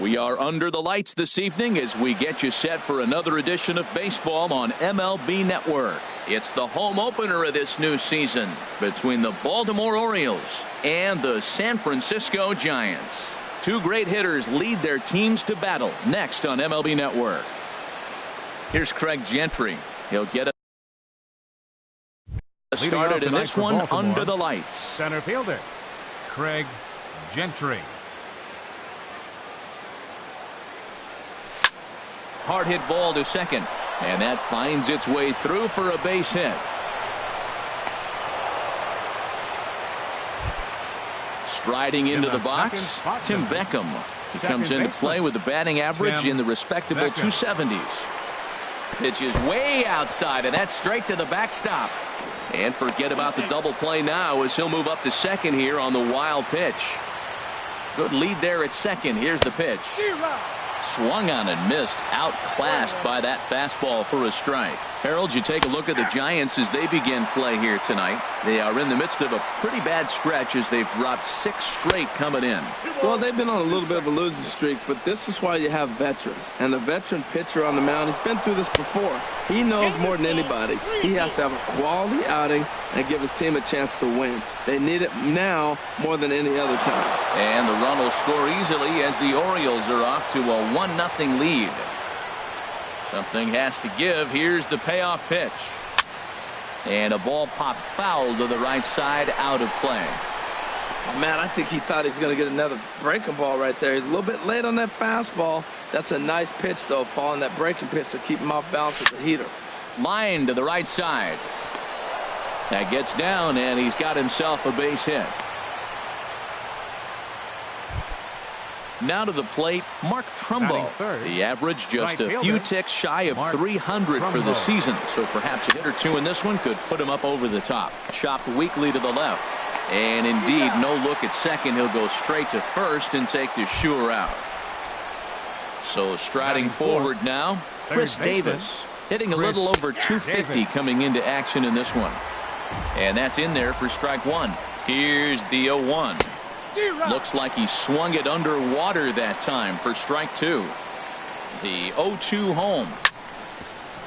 We are under the lights this evening as we get you set for another edition of baseball on MLB Network. It's the home opener of this new season between the Baltimore Orioles and the San Francisco Giants. Two great hitters lead their teams to battle next on MLB Network. Here's Craig Gentry. He'll get us started in this one under the lights. Center fielder, Craig Gentry. Hard hit ball to second, and that finds its way through for a base hit. Striding into the box, Tim Beckham. He comes into play with a batting average in the respectable 270s. Pitch is way outside, and that's straight to the backstop. And forget about the double play now as he'll move up to second here on the wild pitch. Good lead there at second. Here's the pitch. Swung on and missed, outclassed by that fastball for a strike. Harold, you take a look at the Giants as they begin play here tonight. They are in the midst of a pretty bad stretch as they've dropped 6 straight coming in. Well, they've been on a little bit of a losing streak, but this is why you have veterans. And the veteran pitcher on the mound, he's been through this before. He knows more than anybody. He has to have a quality outing and give his team a chance to win. They need it now more than any other time. And the run will score easily as the Orioles are off to a 1-0 lead. Something has to give. Here's the payoff pitch. And a ball popped foul to the right side, out of play. Oh, man, I think he thought he was going to get another breaking ball right there. He's a little bit late on that fastball. That's a nice pitch, though, following that breaking pitch to keep him off balance with the heater. Line to the right side. That gets down, and he's got himself a base hit. Now to the plate, Mark Trumbo. The average just a few ticks shy of 300 for the season, so perhaps a hit or two in this one could put him up over the top. Chopped weakly to the left. And indeed, no look at second. He'll go straight to first and take the Shure out. So striding forward now, Chris Davis. Hitting a little over 250 coming into action in this one. And that's in there for strike one. Here's the 0-1. Looks like he swung it underwater that time for strike two. The 0-2 home.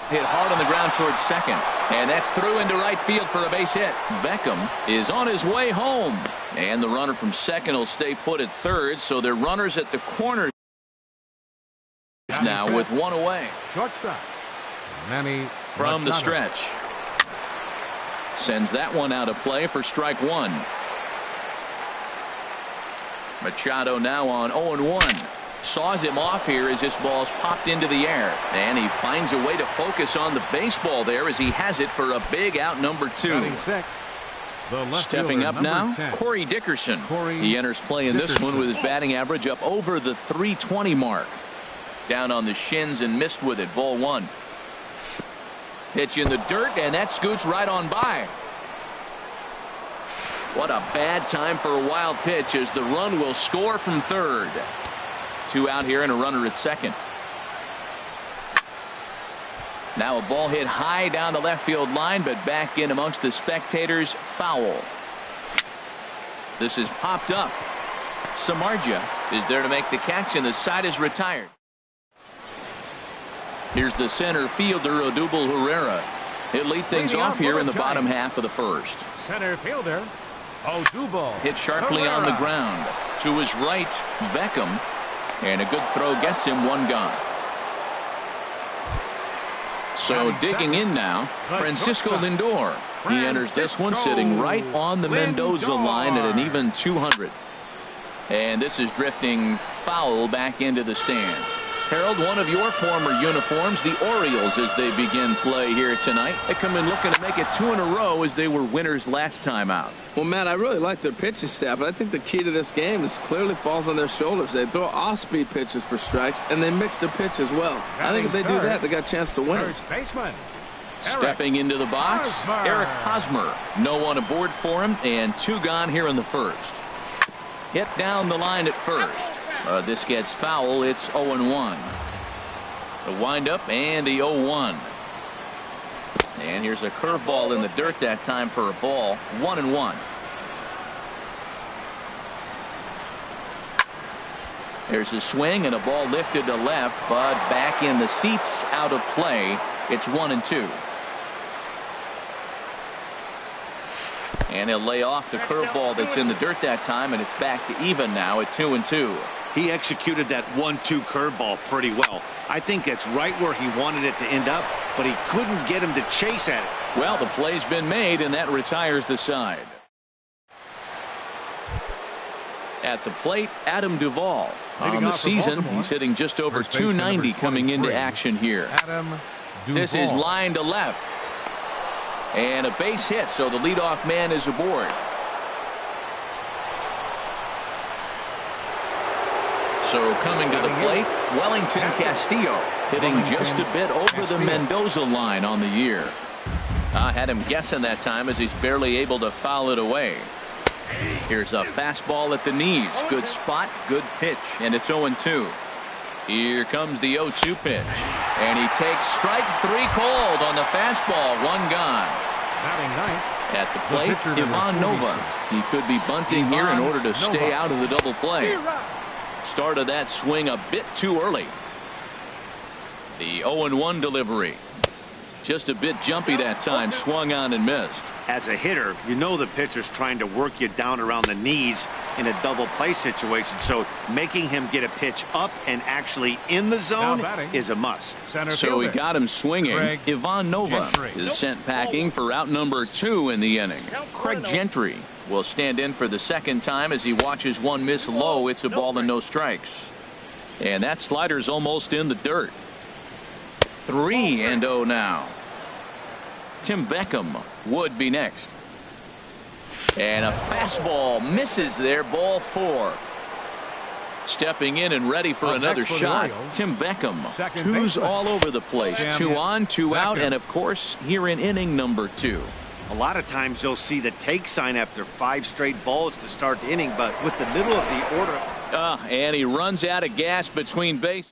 Hit hard on the ground towards second. And that's through into right field for a base hit. Beckham is on his way home. And the runner from second will stay put at third. So they're runners at the corners now with one away. Shortstop, Manny from the stretch. Sends that one out of play for strike one. Machado now on 0-1. Saws him off here as this ball's popped into the air. And he finds a way to focus on the baseball there as he has it for a big out number 2. Stepping up now, 10. Corey Dickerson. He enters play in this one with his batting average up over the 320 mark. Down on the shins and missed with it. Ball one. Pitch in the dirt, and that scoots right on by. What a bad time for a wild pitch as the run will score from third. 2 out here and a runner at second. Now a ball hit high down the left field line, but back in amongst the spectators. Foul. This is popped up. Samardzija is there to make the catch, and the side is retired. Here's the center fielder, Odubel Herrera. He'll lead things off here in the bottom half of the first. Center fielder, Odubel. Hit sharply on the ground. To his right, Beckham. And a good throw gets him one gone. So digging in now, Francisco Lindor. He enters this one sitting right on the Mendoza line at an even 200. And this is drifting foul back into the stands. Harold, one of your former uniforms, the Orioles, as they begin play here tonight. They come in looking to make it 2 in a row as they were winners last time out. Well, Matt, I really like their pitching staff, but I think the key to this game is clearly falls on their shoulders. They throw off-speed pitches for strikes, and they mix their pitch as well. I think if they do that, they got a chance to win. First baseman. Stepping into the box, Eric Hosmer. No one aboard for him, and 2 gone here in the first. Hit down the line at first. This gets foul. It's 0-1. The windup and the 0-1. And here's a curveball in the dirt that time for a ball. 1-1. There's a swing and a ball lifted to left, but back in the seats, out of play. It's 1-2. And he'll lay off the curveball that's in the dirt that time, and it's back to even now at 2-2. He executed that 1-2 curveball pretty well. I think that's right where he wanted it to end up, but he couldn't get him to chase at it. Well, the play's been made, and that retires the side. At the plate, Adam Duvall. On the season, he's hitting just over .290 coming into action here. This is line to left. And a base hit, so the leadoff man is aboard. So coming to the plate, Wellington Castillo, hitting just a bit over the Mendoza line on the year. I had him guessing that time as he's barely able to foul it away. Here's a fastball at the knees. Good spot, good pitch, and it's 0-2. Here comes the 0-2 pitch. And he takes strike 3 cold on the fastball. 1 gone. At the plate, Ivan Nova. He could be bunting here in order to stay out of the double play. Started that swing a bit too early. The 0-1 delivery. Just a bit jumpy that time. Swung on and missed. As a hitter, you know the pitcher's trying to work you down around the knees in a double play situation, so making him get a pitch up and actually in the zone is a must. So he got him swinging. Ivan Nova is sent packing for out number 2 in the inning. Craig Gentry will stand in for the second time as he watches one miss low. It's a ball and no strikes. And that slider's almost in the dirt. 3-0 now. Tim Beckham would be next. And a fastball misses there. Ball 4. Stepping in and ready for another shot. Tim Beckham. 2s all over the place. 2 on, 2 out, and of course here in inning number 2. A lot of times you'll see the take sign after 5 straight balls to start the inning, but with the middle of the order. And he runs out of gas between bases.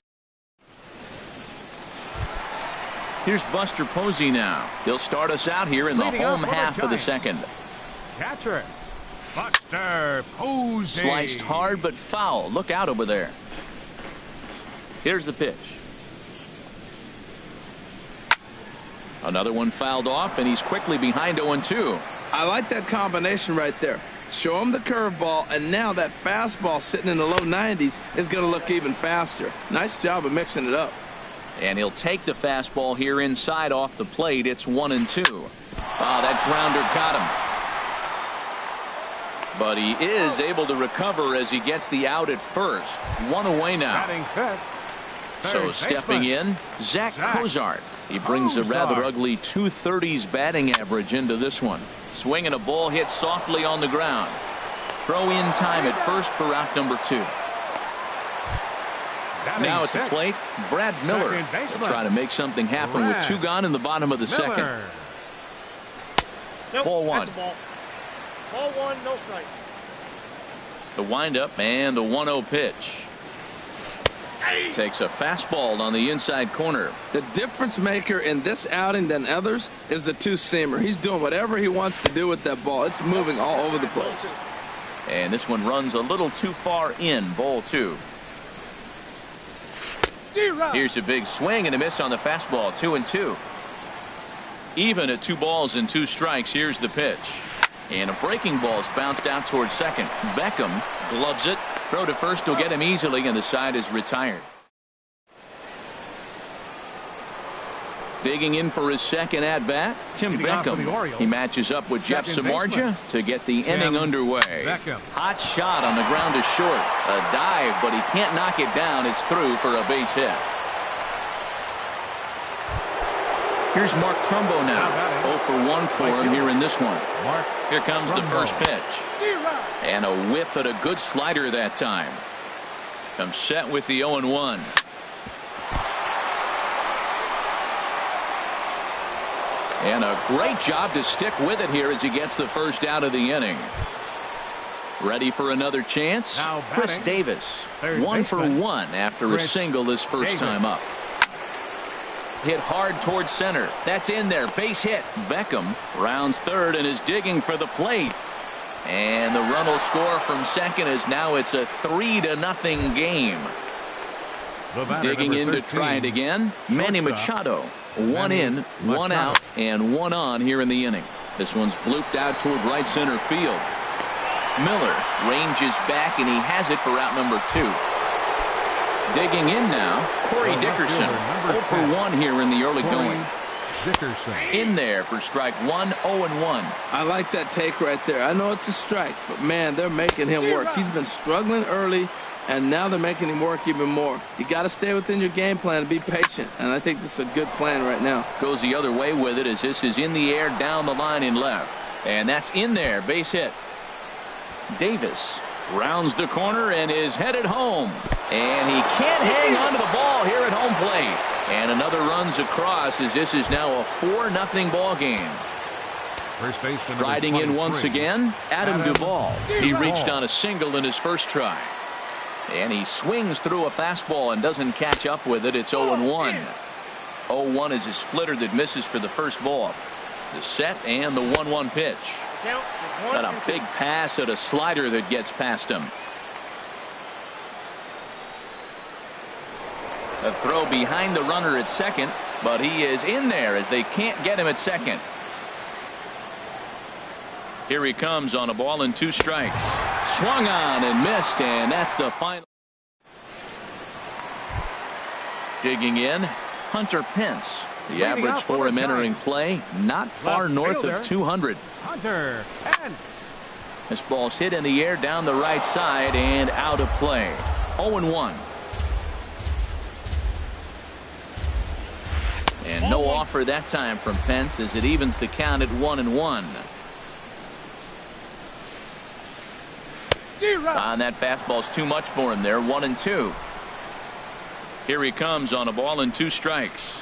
Here's Buster Posey now. He'll start us out here in the home half of the second. Catcher, Buster Posey. Sliced hard but foul. Look out over there. Here's the pitch. Another one fouled off, and he's quickly behind 0-2. I like that combination right there. Show him the curveball, and now that fastball sitting in the low 90s is going to look even faster. Nice job of mixing it up. And he'll take the fastball here inside off the plate. It's 1-2. That grounder caught him. But he is able to recover as he gets the out at first. 1 away now. So stepping in, Zach Cozart. He brings a rather ugly 230s batting average into this one. Swinging a ball hit softly on the ground. Throw in time at first for out number 2. Now at the plate, Brad Miller will try to make something happen with 2 gone in the bottom of the second. Ball 1. Ball 1, no strike. The windup and the 1-0 pitch. Takes a fastball on the inside corner. The difference maker in this outing than others is the 2-seamer. He's doing whatever he wants to do with that ball. It's moving all over the place. And this one runs a little too far in. Ball 2. Here's a big swing and a miss on the fastball. 2-2. Even at 2 balls and 2 strikes. Here's the pitch. And a breaking ball is bounced out towards second. Beckham gloves it. Throw to first will get him easily, and the side is retired. Digging in for his second at-bat, Tim Beckham. He matches up with Jeff Samardzija to get the inning underway. Hot shot on the ground to short. A dive, but he can't knock it down. It's through for a base hit. Here's Mark Trumbo now. 0 for 1 for him here in this one. Here comes the first pitch. And a whiff at a good slider that time. Comes set with the 0-1. And a great job to stick with it here as he gets the first out of the inning. Ready for another chance? Chris Davis. 1 for 1 after a single his first time up. Hit hard towards center. That's in there. Base hit. Beckham rounds third and is digging for the plate. And the run will score from second as now it's a 3-0 game. Digging in to try it again, Manny Machado. One in, one out, and one on here in the inning. This one's blooped out toward right center field. Miller ranges back, and he has it for out number 2. Digging in now, Corey Dickerson. 0 for 1 here in the early going. In there for strike 1, 0-1. I like that take right there. I know it's a strike, but man, they're making him work. He's been struggling early, and now they're making him work even more. You got to stay within your game plan and be patient, and I think this is a good plan right now. Goes the other way with it as this is in the air down the line in left. And that's in there, base hit. Davis rounds the corner and is headed home. And he can't hang on to the ball here at home plate. And another runs across as this is now a 4-0 ball game. Striding in once again, Adam Duvall. He reached on a single in his first try. And he swings through a fastball and doesn't catch up with it. It's 0-1. 0-1 is a splitter that misses for the first ball. The set and the 1-1 pitch. Got a big pass at a slider that gets past him. A throw behind the runner at second, but he is in there as they can't get him at second. Here he comes on a ball and 2 strikes. Swung on and missed, and that's the final. Digging in, Hunter Pence. The average for him entering play, not far north of 200. Hunter Pence. This ball's hit in the air down the right side and out of play. 0-1. And no offer that time from Pence as it evens the count at 1-1. On that fastball's too much for him there. 1-2. Here he comes on a ball and 2 strikes.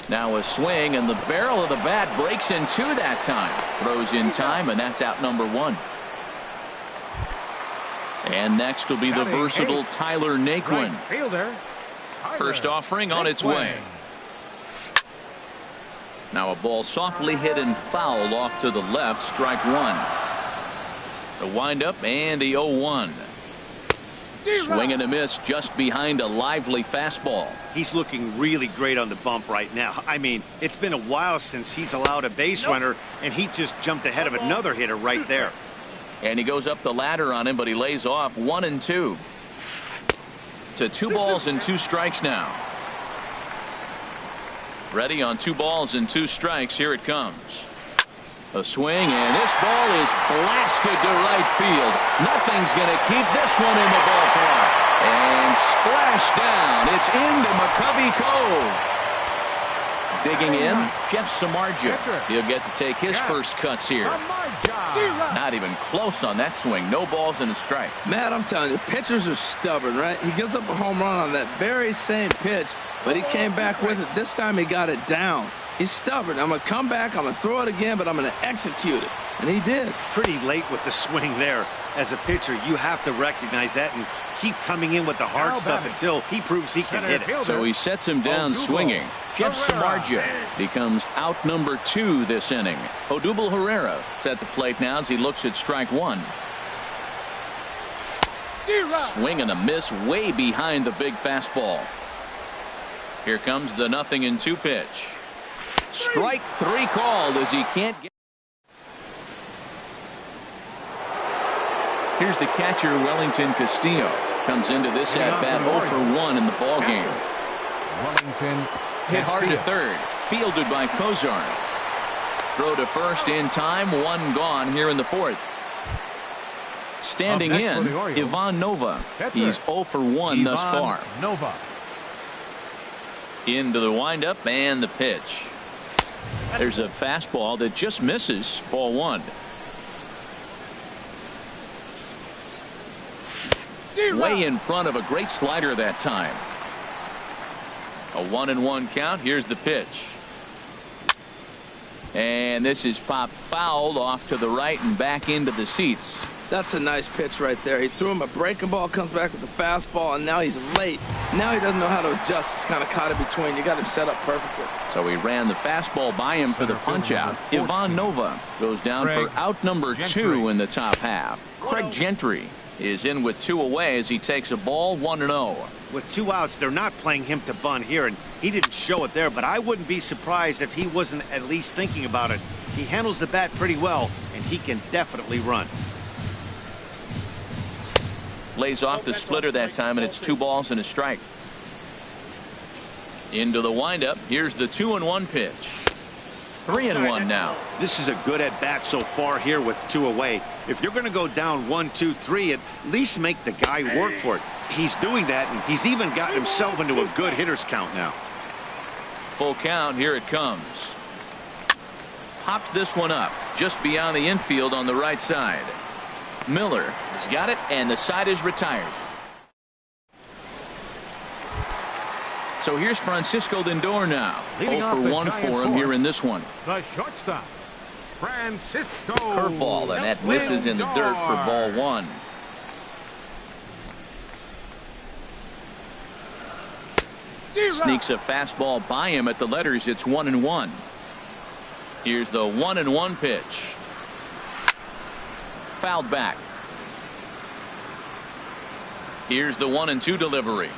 Now a swing, and the barrel of the bat breaks in 2 that time. Throws in time, and that's out number 1. And next will be the versatile Tyler Naquin. First offering on its way. Now a ball softly hit and fouled off to the left. Strike 1. The windup and the 0-1. Swing and a miss just behind a lively fastball. He's looking really great on the bump right now. I mean, it's been a while since he's allowed a base runner, and he just jumped ahead of another hitter right there. And he goes up the ladder on him, but he lays off. 1-2. To 2 balls and 2 strikes now. Ready on 2 balls and 2 strikes. Here it comes. A swing, and this ball is blasted to right field. Nothing's going to keep this one in the ballpark. And splash down. It's into McCovey Cove. Digging in, Jeff Samardzija. He'll get to take his first cuts here. Not even close on that swing. No balls and a strike. Matt, I'm telling you, pitchers are stubborn, right? He gives up a home run on that very same pitch, but he came back with it. This time he got it down. He's stubborn. I'm going to come back. I'm going to throw it again, but I'm going to execute it. And he did. Pretty late with the swing there. As a pitcher, you have to recognize that and keep coming in with the hard stuff until he proves he can hit it. So he sets him down swinging. Jeff Samardzija becomes out number 2 this inning. Odubel Herrera is at the plate now as he looks at strike 1. Swing and a miss way behind the big fastball. Here comes the 0-2 pitch. Strike 3 called as he can't get. Here's the catcher, Wellington Castillo. Comes into this at-bat 0 for 1 in the ballgame. Hit hard to third. Fielded by Kozar. Throw to first in time. 1 gone here in the 4th. Standing in, Ivan Nova. He's 0 for 1 thus far. Into the windup and the pitch. There's a fastball that just misses. Ball 1. Way in front of a great slider that time. A 1-1 count. Here's the pitch. And this is popped fouled off to the right and back into the seats. That's a nice pitch right there. He threw him a breaking ball, comes back with the fastball, and now he's late. Now he doesn't know how to adjust. He's kind of caught in between. You got him set up perfectly. So he ran the fastball by him for the punch out. Ivan Nova goes down for out number 2 in the top half. Craig Gentry is in with 2 away as he takes a ball 1-0. With 2 outs, they're not playing him to bunt here, and he didn't show it there, but I wouldn't be surprised if he wasn't at least thinking about it. He handles the bat pretty well, and he can definitely run. Lays off the splitter that time, and it's 2 balls and a strike. Into the windup. Here's the 2-1 pitch. 3-1 now. This is a good at bat so far here with 2 away. If you're going to go down 1, 2, 3, at least make the guy work for it. He's doing that, and he's even gotten himself into a good hitter's count now. Full count. Here it comes. Pops this one up just beyond the infield on the right side. Miller has got it, and the side is retired. So here's Francisco Lindor now. 0-for-1 for him here in this one. The shortstop, Francisco. Curveball, and that misses in the dirt for ball 1. Sneaks a fastball by him at the letters. It's 1-1. Here's the 1-1 pitch. Fouled back. Here's the 1-2 delivery.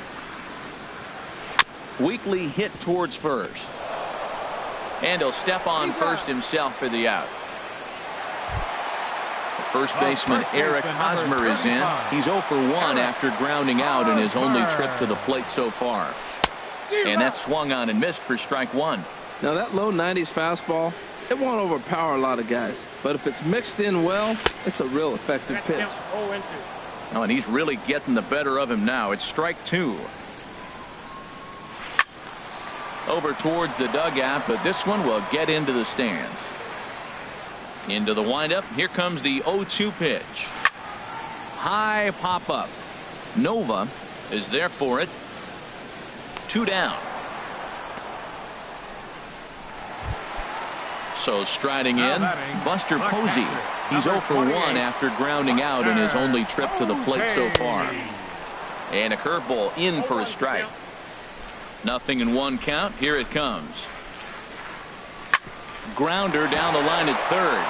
Weakly hit towards first. And he'll step on first himself for the out. The first baseman Eric Hosmer is in. He's 0-for-1 after grounding out in his only trip to the plate so far. And that swung on and missed for strike 1. Now that low 90s fastball, it won't overpower a lot of guys, but if it's mixed in well, it's a real effective pitch. Oh, and he's really getting the better of him now. It's strike 2. Over towards the dugout, but this one will get into the stands. Into the windup. Here comes the 0-2 pitch. High pop up. Nova is there for it. 2 down. So striding in, Buster Posey. He's 0-for-1 after grounding out in his only trip to the plate so far. And a curveball in for a strike. 0-1 count. Here it comes. Grounder down the line at third.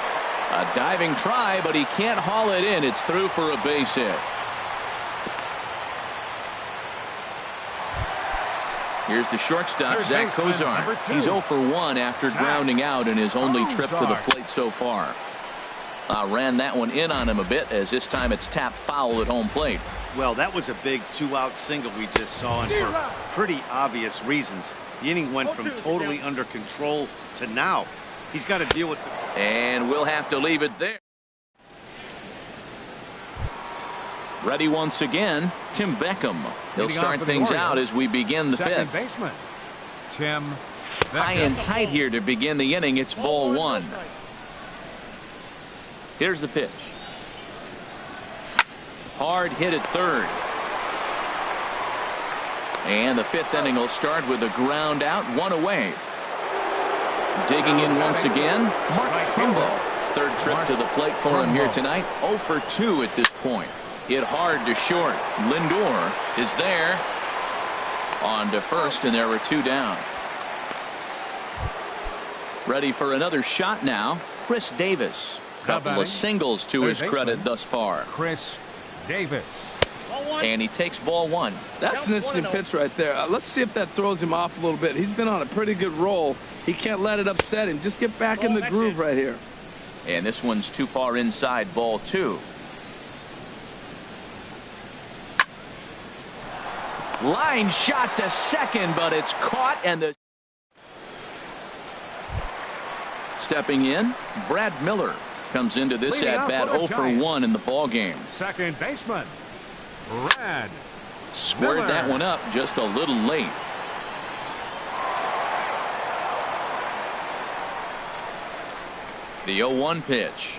A diving try, but he can't haul it in. It's through for a base hit. Here's the shortstop, Zach Kozar. He's 0-for-1 after grounding out in his only trip to the plate so far. Ran that one in on him a bit, as this time it's tapped foul at home plate. Well, that was a big 2-out single we just saw, and for pretty obvious reasons. The inning went from totally under control to now. He's got to deal with it. And we'll have to leave it there. Ready once again, Tim Beckham. He'll start things out as we begin the 5th. Baseman, Tim Beckham. High and tight here to begin the inning. It's ball 1. Here's the pitch. Hard hit at third. And the 5th inning will start with a ground out, 1 away. Digging in once again, Mark Trumbo. 3rd trip to the plate for him here tonight. 0-for-2 at this point. Hit hard to short. Lindor is there. On to first, and there were 2 down. Ready for another shot now. Chris Davis. Couple of singles to his credit thus far. Chris Davis. And he takes ball 1. That's an interesting pitch right there. Let's see if that throws him off a little bit. He's been on a pretty good roll. He can't let it upset him. Just get back in the groove right here. And this one's too far inside, ball 2. Line shot to second, but it's caught, and the stepping in, Brad Miller comes into this at bat 0-for-1 in the ball game. Second baseman, Brad Squared Miller. that one up just a little late. The 0-1 pitch.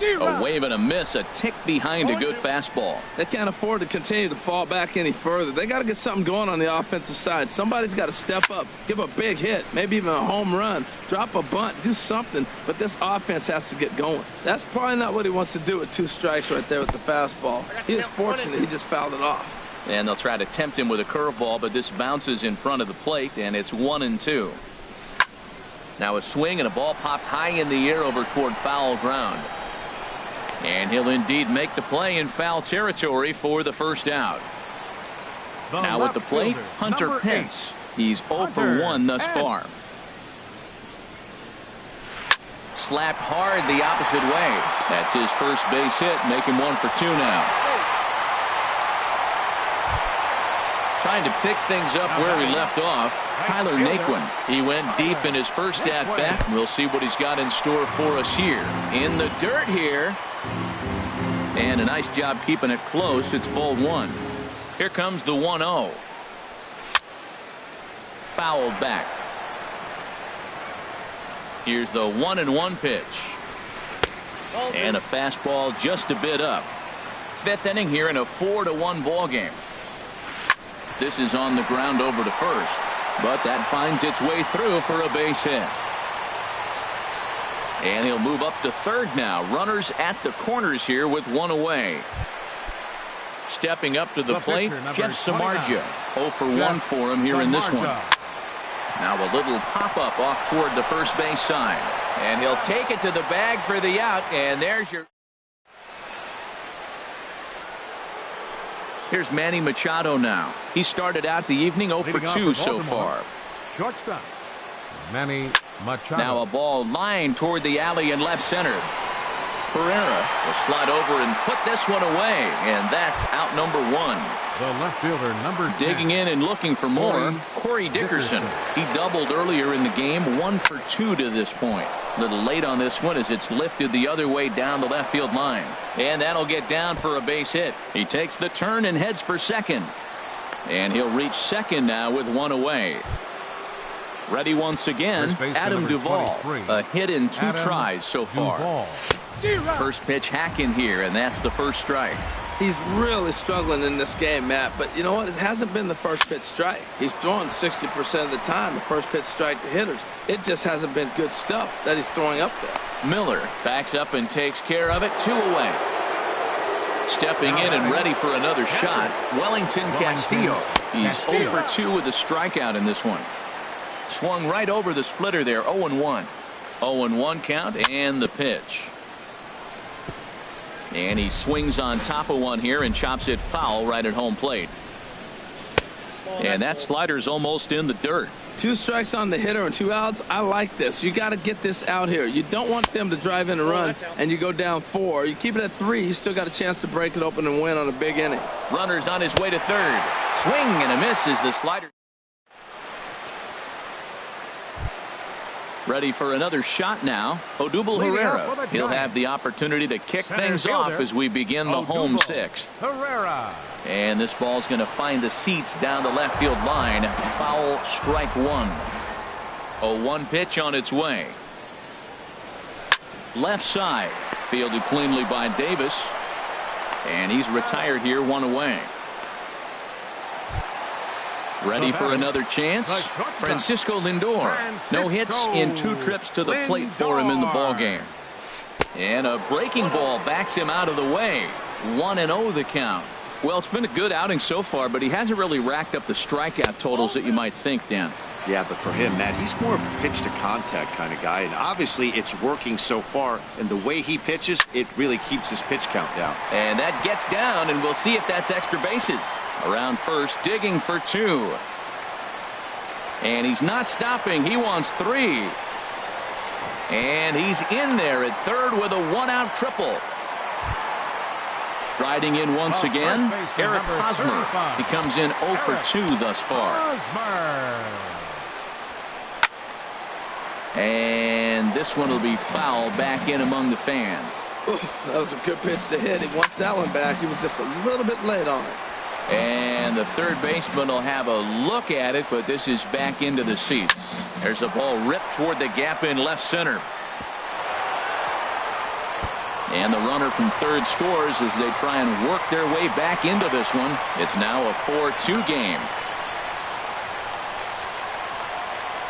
A wave and a miss, a tick behind a good fastball. They can't afford to continue to fall back any further. They got to get something going on the offensive side. Somebody's got to step up, give a big hit, maybe even a home run, drop a bunt, do something. But this offense has to get going. That's probably not what he wants to do with 2 strikes right there with the fastball. He is fortunate he just fouled it off. And they'll try to tempt him with a curveball, but this bounces in front of the plate, and it's 1-2. Now a swing and a ball popped high in the air over toward foul ground. And he'll indeed make the play in foul territory for the first out. Now at the plate, Hunter Pence. He's 0 for 1 thus far. Slapped hard the opposite way. That's his first base hit, making 1 for 2 now. Trying to pick things up where he left off, Tyler Naquin. He went deep in his first at-bat. We'll see what he's got in store for us here. In the dirt here. And a nice job keeping it close. It's ball 1. Here comes the 1-0. Fouled back. Here's the 1-1 pitch. And a fastball just a bit up. 5th inning here in a 4-1 ball game. This is on the ground over to first, but that finds its way through for a base hit. And he'll move up to third now. Runners at the corners here with 1 away. Stepping up to the plate, Jeff Samardzija. 0 for 1 for him here in this one. Now a little pop-up off toward the first base side. And he'll take it to the bag for the out, and there's your... Here's Manny Machado now. He started out the evening 0 for 2 so far. Shortstop, Manny Machado. Now a ball lined toward the alley in left center. Herrera will slide over and put this one away, and that's out number 1. The left fielder, number 10. Digging in and looking for more, Corey Dickerson. He doubled earlier in the game, 1 for 2 to this point. A little late on this one as it's lifted the other way down the left field line. And that'll get down for a base hit. He takes the turn and heads for second. And he'll reach second now with 1 away. Ready once again, Adam Duvall. A hit in 2 tries so far. First pitch hacking here, and that's the first strike. He's really struggling in this game, Matt, but you know what? It hasn't been the first pitch strike. He's throwing 60% of the time the first pitch strike to hitters. It just hasn't been good stuff that he's throwing up there. Miller backs up and takes care of it. 2 away. Stepping in and ready for another shot, Wellington Castillo. He's 0 for 2 with a strikeout in this one. Swung right over the splitter there, 0-1. 0-1 count, and the pitch. And he swings on top of one here and chops it foul right at home plate. And that slider's almost in the dirt. 2 strikes on the hitter and 2 outs. I like this. You got to get this out here. You don't want them to drive in a run and you go down 4. You keep it at 3. You still got a chance to break it open and win on a big inning. Runner's on his way to third. Swing and a miss as the slider. Ready for another shot now. Odubel Herrera. He'll have the opportunity to kick things off as we begin the home 6th. Herrera. And this ball's going to find the seats down the left field line. Foul, strike 1. A 1 pitch on its way. Left side. Fielded cleanly by Davis. And he's retired here, 1 away. Ready for another chance. Francisco Lindor. No hits in 2 trips to the plate for him in the ball game. And a breaking ball backs him out of the way. 1-0 the count. Well, it's been a good outing so far, but he hasn't really racked up the strikeout totals that you might think, Dan. Yeah, but for him, Matt, he's more of a pitch to contact kind of guy, and obviously it's working so far, and the way he pitches, it really keeps his pitch count down. And that gets down, and we'll see if that's extra bases. Around first, digging for 2. And he's not stopping. He wants 3. And he's in there at third with a 1-out triple. Striding in once again, Eric Hosmer. He comes in 0 for 2 thus far. And this one will be foul back in among the fans. Ooh, that was a good pitch to hit. He wants that one back. He was just a little bit late on it. And the third baseman will have a look at it, but this is back into the seats. There's a ball ripped toward the gap in left center. And the runner from third scores as they try and work their way back into this one. It's now a 4-2 game.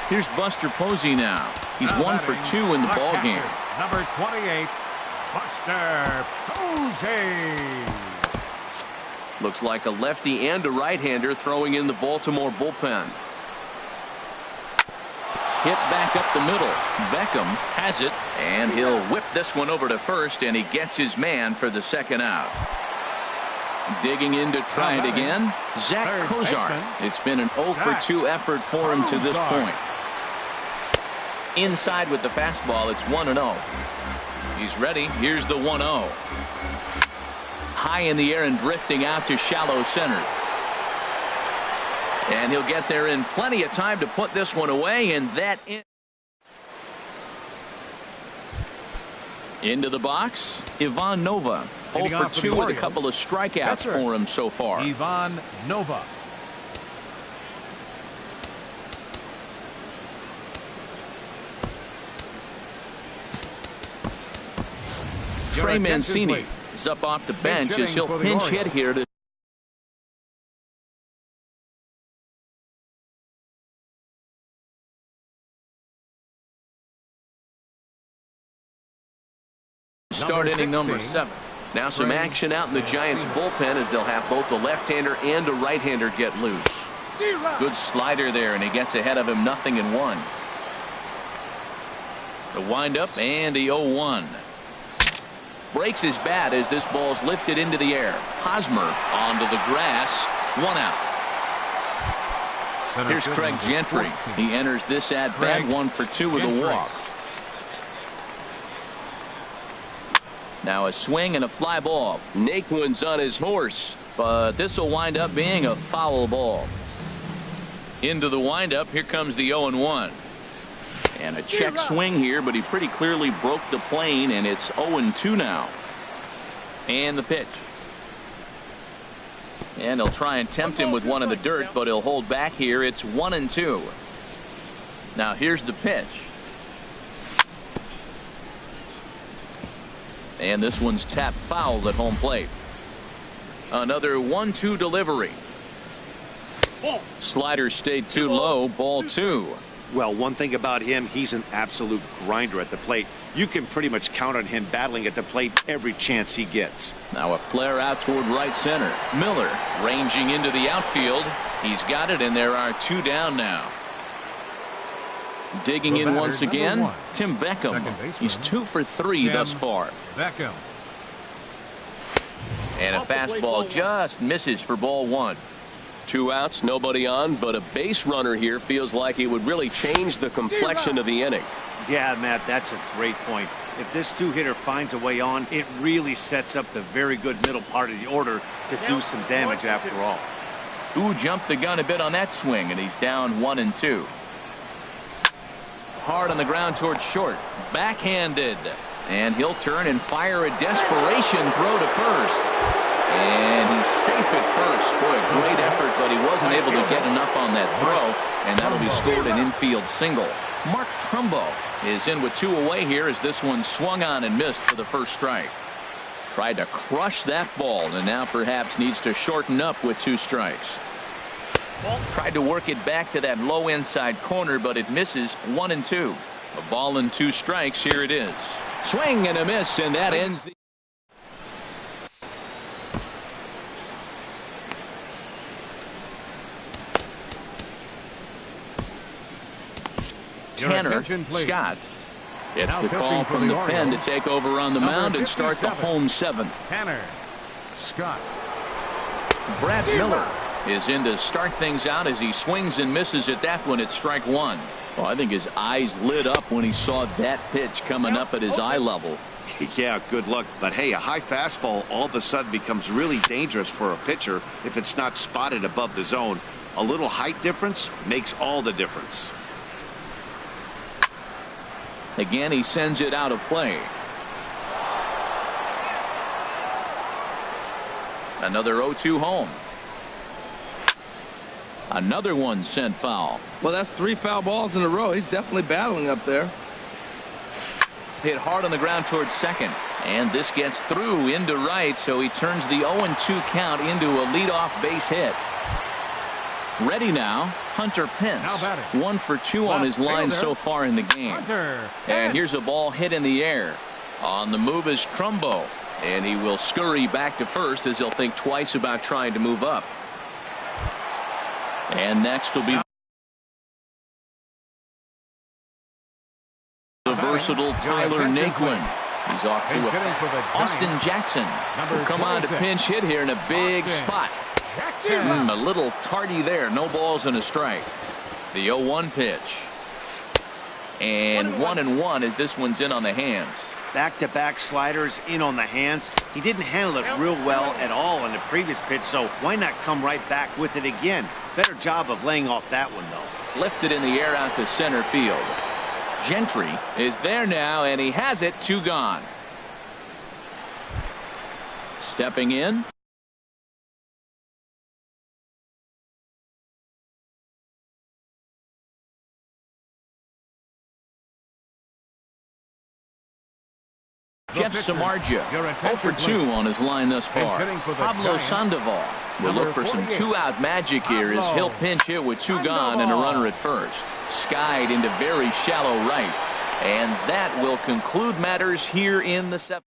Here's Buster Posey now. He's 1 for 2 in the ball game. Number 28, Buster Posey. Looks like a lefty and a right-hander throwing in the Baltimore bullpen. Hit back up the middle. Beckham has it, and he'll whip this one over to first, and he gets his man for the second out. Digging in to try it again, Zach Kozar. It's been an 0 for 2 effort for him to this point. Inside with the fastball, it's 1-0. He's ready. Here's the 1-0. High in the air and drifting out to shallow center. And he'll get there in plenty of time to put this one away, and that into the box. Ivan Nova, 0 for 2 with a couple of strikeouts for him so far. Ivan Nova. Trey Mancini is up off the bench as he'll pinch hit here to start inning number 7. Now some action out in the Giants bullpen as they'll have both a left-hander and a right-hander get loose. Good slider there, and he gets ahead of him 0-1. The windup and the 0-1. Breaks his bat as this ball's lifted into the air. Hosmer onto the grass. 1 out. Here's Craig Gentry. He enters this at bat 1 for 2 with a walk. Now a swing and a fly ball. Naquin's on his horse, but this will wind up being a foul ball. Into the windup. Here comes the 0-1. And a check swing here, but he pretty clearly broke the plane, and it's 0-2 now. And the pitch. And they'll try and tempt him with one in the dirt, but he'll hold back here. It's 1-2. Now here's the pitch. And this one's tapped foul at home plate. Another 1-2 delivery. Slider stayed too low. Ball 2. Well, one thing about him, he's an absolute grinder at the plate. You can pretty much count on him battling at the plate every chance he gets. Now a flare out toward right center. Miller ranging into the outfield. He's got it, and there are 2 down now. Digging in once again, Tim Beckham. He's 2 for 3 thus far. Beckham. And a fastball just misses for ball 1. 2 outs, nobody on, but a base runner here feels like it would really change the complexion of the inning. Yeah, Matt, that's a great point. If this 2-hitter finds a way on, it really sets up the very good middle part of the order to do some damage after all. Who jumped the gun a bit on that swing, and he's down 1-2. Hard on the ground towards short. Backhanded. And he'll turn and fire a desperation throw to first. And he's safe at first. Boy, a great effort, but he wasn't able to get enough on that throw. And that'll be scored an infield single. Mark Trumbo is in with 2 away here as this one swung on and missed for the first strike. Tried to crush that ball, and now perhaps needs to shorten up with 2 strikes. Tried to work it back to that low inside corner, but it misses. 1-2. A ball and 2 strikes. Here it is. Swing and a miss, and that ends the Tanner Scott. It's the call from the pen to take over on the mound and start the home 7th. Tanner Scott. Brad Miller is in to start things out as he swings and misses at that one at strike 1. Well, I think his eyes lit up when he saw that pitch coming up at his eye level. Yeah, good luck. But hey, a high fastball all of a sudden becomes really dangerous for a pitcher if it's not spotted above the zone. A little height difference makes all the difference. Again, he sends it out of play. Another 0-2 home. Another one sent foul. Well, that's 3 foul balls in a row. He's definitely battling up there. Hit hard on the ground towards second. And this gets through into right, so he turns the 0-2 count into a leadoff base hit. Ready now, Hunter Pence. 1 for 2 on his line so far in the game. And here's a ball hit in the air. On the move is Trumbo. And he will scurry back to first as he'll think twice about trying to move up. And next will be the versatile Tyler Naquin. He's off to Austin Jackson, who come on to pinch hit here in a big spot. A little tardy there. No balls and a strike. The 0-1 pitch. And 1-1 as this one's in on the hands. Back-to-back sliders in on the hands. He didn't handle it real well at all on the previous pitch, so why not come right back with it again? Better job of laying off that one, though. Lifted in the air out to center field. Gentry is there now, and he has it. 2 gone. Stepping in. Jeff Samardzija, 0 for 2 on his line thus far. Pablo Sandoval will look for some 2-out magic here as he'll pinch hit with 2 gone and a runner at first. Skied into very shallow right. And that will conclude matters here in the 7th.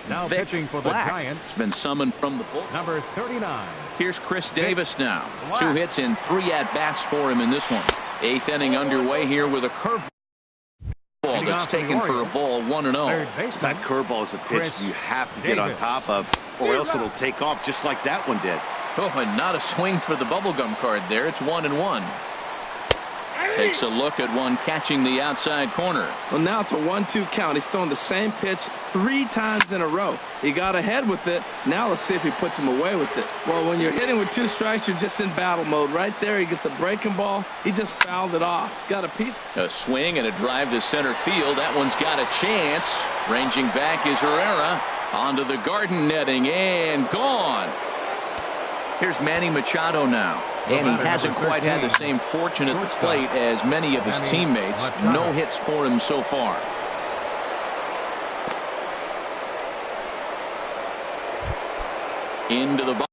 Now pitching for the Giants. Has been summoned from the bullpen. Number 39. Here's Chris Davis now. 2 hits and 3 at-bats for him in this one. 8th inning underway here with a curveball that's taken for a ball. 1-0. That curveball is a pitch you have to get on top of, or else it'll take off just like that one did. Oh, and not a swing for the bubblegum card there. It's 1-1. Takes a look at one catching the outside corner. Well, now it's a 1-2 count. He's thrown the same pitch 3 times in a row. He got ahead with it. Now let's see if he puts him away with it. Well, when you're hitting with 2 strikes, you're just in battle mode. Right there, he gets a breaking ball. He just fouled it off. Got a piece. A swing and a drive to center field. That one's got a chance. Ranging back is Herrera. Onto the garden netting and gone. Here's Manny Machado now. And he hasn't quite had the same fortune at the plate as many of his teammates. No hits for him so far. Into the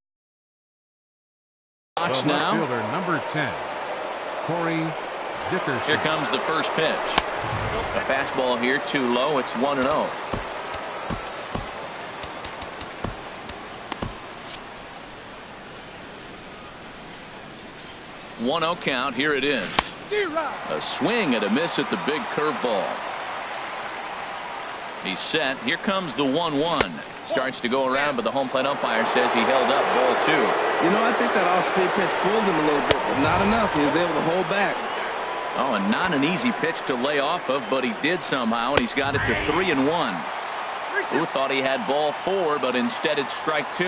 box now. Number 10, Corey Dickerson. Here comes the first pitch. A fastball here, too low. It's 1-0. One-0 count. Here it is. A swing and a miss at the big curveball. He's set. Here comes the 1-1. Starts to go around, but the home plate umpire says he held up ball 2. You know, I think that off-speed pitch fooled him a little bit, but not enough. He was able to hold back. Oh, and not an easy pitch to lay off of, but he did somehow, and he's got it to 3-1. Who thought he had ball 4, but instead it's strike 2.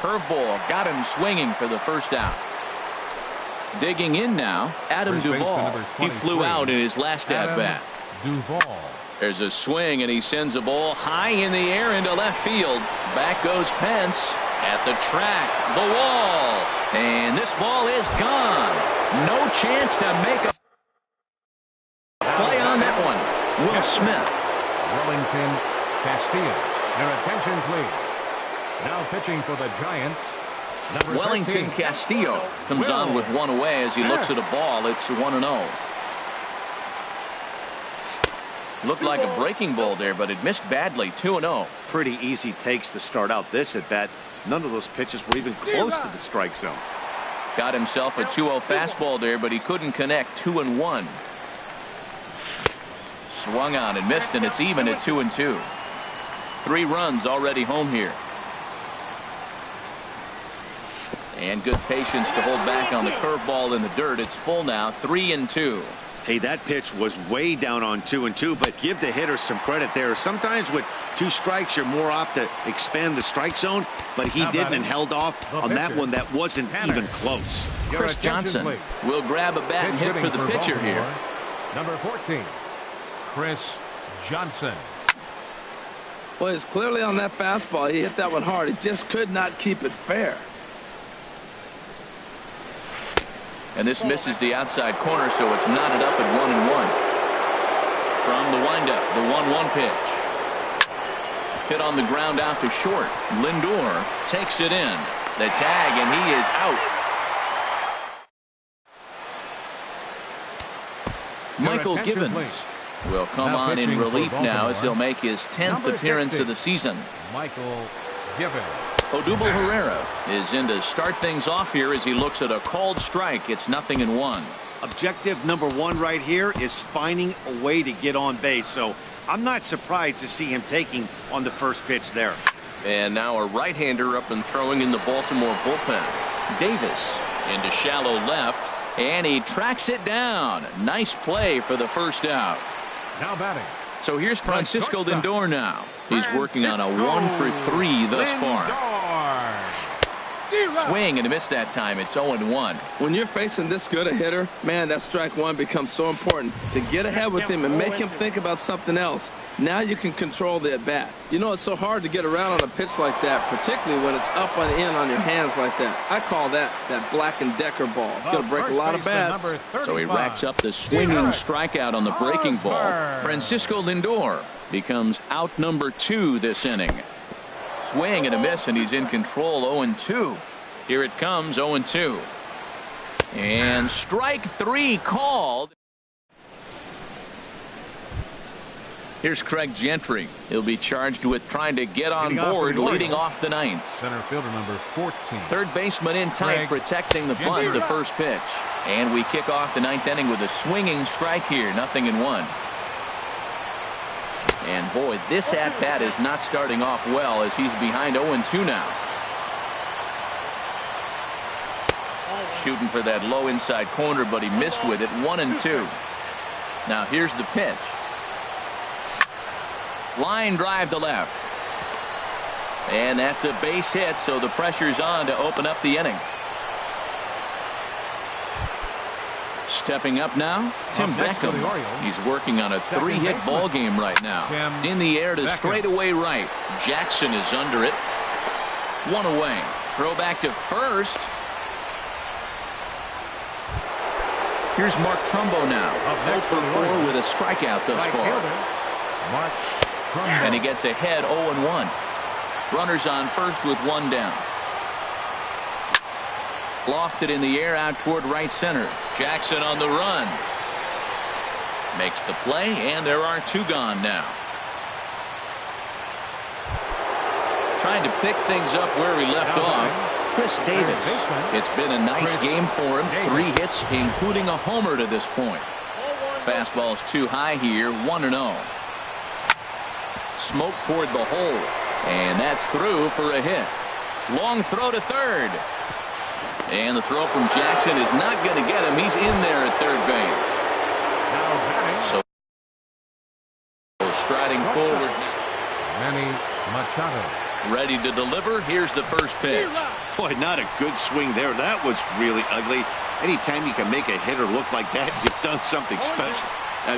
Curveball got him swinging for the first out. Digging in now, Adam Duvall. He flew out in his last at-bat. There's a swing, and he sends a ball high in the air into left field. Back goes Pence at the track, the wall, and this ball is gone. No chance to make a play on that one. Will Smith. Wellington Castillo. Their attention, please. Now pitching for the Giants. Wellington Castillo comes on with 1 away as he looks at a ball. It's 1-0. Looked like a breaking ball there, but it missed badly. 2-0. Pretty easy takes to start out this at bat. None of those pitches were even close to the strike zone. Got himself a 2-0 fastball there, but he couldn't connect. 2-1. Swung on and missed, and it's even at 2-2. 3 runs already home here. And good patience to hold back on the curveball in the dirt. It's full now, 3-2. Hey, that pitch was way down on 2-2, but give the hitter some credit there. Sometimes with 2 strikes, you're more apt to expand the strike zone, but he didn't and held off on that one that wasn't even close. Chris Johnson will grab a bat and hit for the pitcher here. Number 14, Chris Johnson. Well, it's clearly on that fastball. He hit that one hard. He just could not keep it fair. And this misses the outside corner, so it's knotted up at 1-1. From the windup, the 1-1 pitch. Hit on the ground out to short. Lindor takes it in. The tag, and he is out. Michael Givens will come on in relief now as he'll make his 10th appearance of the season. Michael Givens. Odubel Herrera is in to start things off here as he looks at a called strike. It's 0-1. Objective number one right here is finding a way to get on base. So I'm not surprised to see him taking on the first pitch there. And now a right-hander up and throwing in the Baltimore bullpen. Davis into shallow left, and he tracks it down. Nice play for the first out. Now batting. So here's Francisco Lindor now. He's working on a 1-for-3 thus far. Swing and a miss that time. It's 0-1. When you're facing this good a hitter, man, that strike one becomes so important to get ahead with him and make him think about something else. Now you can control the at-bat. You know, it's so hard to get around on a pitch like that, particularly when it's up and in on your hands like that. I call that Black & Decker ball. It's going to break a lot of bats. So he racks up the swinging strikeout on the breaking ball. Francisco Lindor becomes out number 2 this inning. Swing and a miss, and he's in control. 0-2. Here it comes. 0-2. And strike 3 called. Here's Craig Gentry. He'll be charged with trying to get on board, leading off the ninth. Center fielder number 14. Third baseman in tight, protecting the bunt, the first pitch. And we kick off the ninth inning with a swinging strike here. 0-1. And boy, this at-bat is not starting off well as he's behind 0-2 now. Shooting for that low inside corner, but he missed with it. 1-2. Now here's the pitch. Line drive to left. And that's a base hit, so the pressure's on to open up the inning. Stepping up now, Tim Beckham. He's working on a 3-hit ball game right now. In the air to straightaway right. Jackson is under it. 1 away. Throw back to first. Here's Mark Trumbo now. 0-for-4 with a strikeout thus far. And he gets ahead 0-1. Runners on first with 1 down. Lofted in the air out toward right center. Jackson on the run. Makes the play, and there are 2 gone now. Trying to pick things up where we left off. Chris Davis. It's been a nice game for him. 3 hits, including a homer to this point. Fastball's too high here. 1-0. Smoke toward the hole. And that's through for a hit. Long throw to third. And the throw from Jackson is not going to get him. He's in there at third base. So striding forward. Manny Machado. Ready to deliver. Here's the first pitch. Boy, not a good swing there. That was really ugly. Anytime you can make a hitter look like that, you've done something special.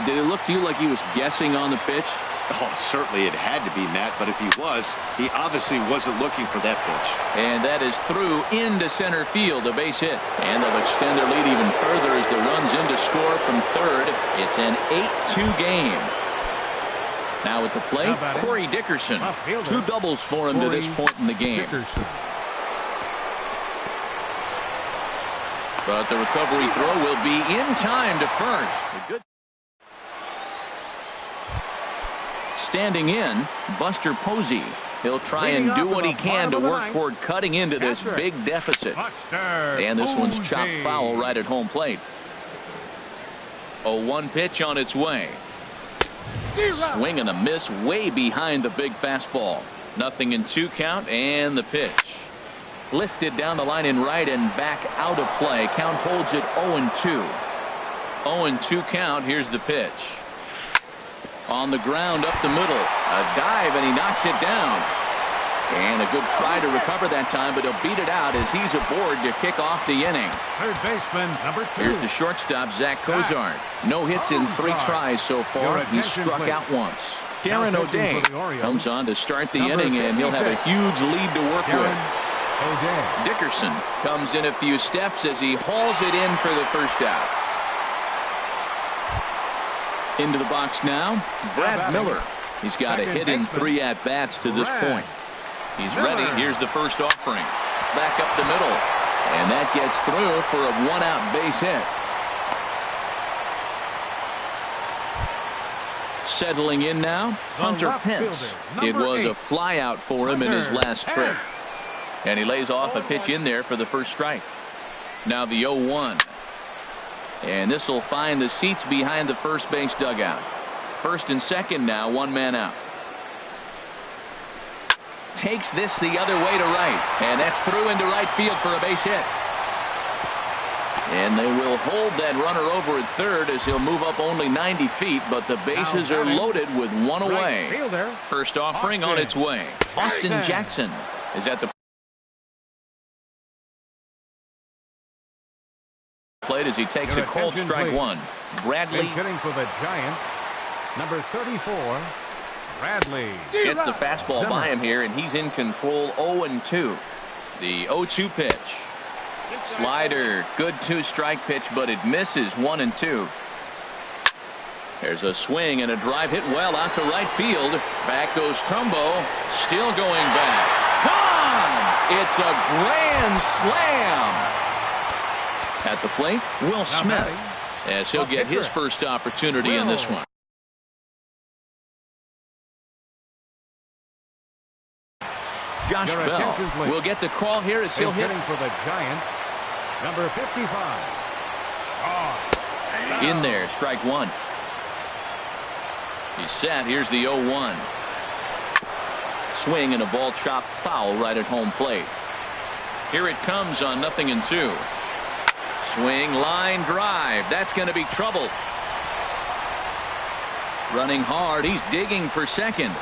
Did it look to you like he was guessing on the pitch? Oh, certainly it had to be, Matt, but if he was, he obviously wasn't looking for that pitch. And that is through into center field, a base hit. And they'll extend their lead even further as the runs in to score from third. It's an 8-2 game. Now at the plate, Corey Dickerson. 2 doubles for him to this point in the game. But the recovery throw will be in time to first. A good. Standing in, Buster Posey. He'll try and do what he can to work toward cutting into this big deficit. And this one's chopped foul right at home plate. A 1 pitch on its way. Swing and a miss way behind the big fastball. 0-2 count, and the pitch. Lifted down the line in right and back out of play. Count holds it 0-2. 0-2 count. Here's the pitch. On the ground up the middle. A dive, and he knocks it down. And a good try to recover that time, but he'll beat it out as he's aboard to kick off the inning. Third baseman, number 2. Here's the shortstop, Zach Cozart. No hits in 3 tries so far. He's struck out once. Karen O'Day comes on to start the inning, and he'll have a huge lead to work with. O'Day. Dickerson comes in a few steps as he hauls it in for the first out. Into the box now, Brad Miller. He's got a hit in 3 at-bats to this point. He's ready. Here's the first offering. Back up the middle. And that gets through for a 1-out base hit. Settling in now, Hunter Pence. It was a flyout for him in his last trip. And he lays off a pitch in there for the first strike. Now the 0-1. And this will find the seats behind the first base dugout. First and second now, 1 man out. Takes this the other way to right. And that's through into right field for a base hit. And they will hold that runner over at third as he'll move up only 90 feet, but the bases are loaded with 1 away. First offering on its way. Austin Jackson is at the plate as he takes a cold strike 1. Bradley hitting for the Giants. Number 34, Bradley. Gets the fastball by him here, and he's in control. 0-2. The 0-2 pitch. Slider, good 2-strike pitch, but it misses. 1-2. There's a swing and a drive hit well out to right field. Back goes Trumbo, still going back. Gone! It's a grand slam. At the plate, Will Smith, as he'll get his first opportunity in this one. Josh Bell will get the call here as he'll hit. For the Giants, number 55. In there, strike 1. He's set. Here's the 0-1. Swing and a ball chopped foul right at home plate. Here it comes on 0-2. Swing, line drive. That's going to be trouble. Running hard. He's digging for second.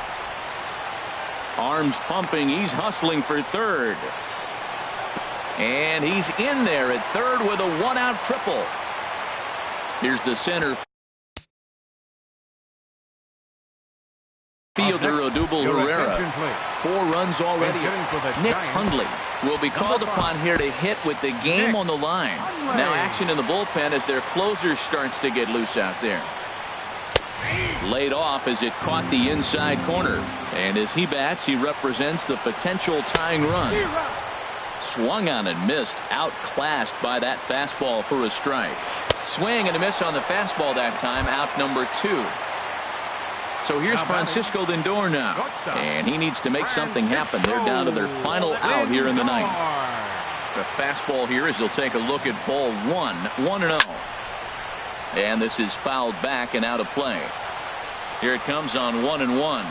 Arms pumping. He's hustling for third. And he's in there at third with a 1-out triple. Here's the center fielder, Odubel Herrera. 4 runs already. Nick Hundley will be called upon here to hit with the game on the line. Now action in the bullpen as their closer starts to get loose out there. Laid off as it caught the inside corner. And as he bats, he represents the potential tying run. Swung on and missed. Outclassed by that fastball for a strike. Swing and a miss on the fastball that time. Out number 2. So here's Francisco Lindor now. And he needs to make something happen. They're down to their final out here in the 9th. The fastball here as he'll take a look at ball 1. 1-0. And this is fouled back and out of play. Here it comes on 1-1.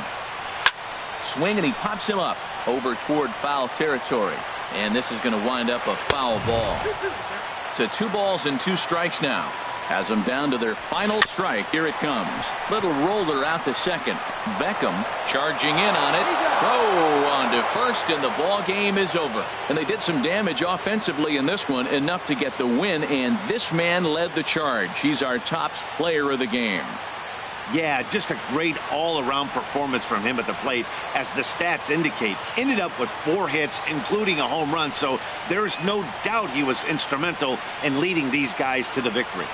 Swing and he pops him up over toward foul territory. And this is going to wind up a foul ball. To 2 balls and 2 strikes now. Has them down to their final strike. Here it comes. Little roller out to second. Beckham charging in on it. Throw on to first, and the ball game is over. And they did some damage offensively in this one, enough to get the win, and this man led the charge. He's our top player of the game. Yeah, just a great all-around performance from him at the plate, as the stats indicate. Ended up with 4 hits, including a home run, so there is no doubt he was instrumental in leading these guys to the victory.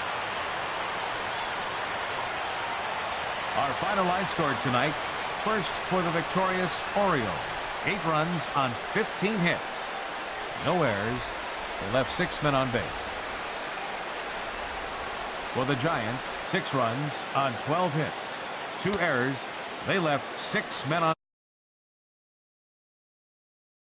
Our final line score tonight. First for the victorious Orioles. 8 runs on 15 hits. No errors. They left 6 men on base. For the Giants, 6 runs on 12 hits. 2 errors. They left 6 men on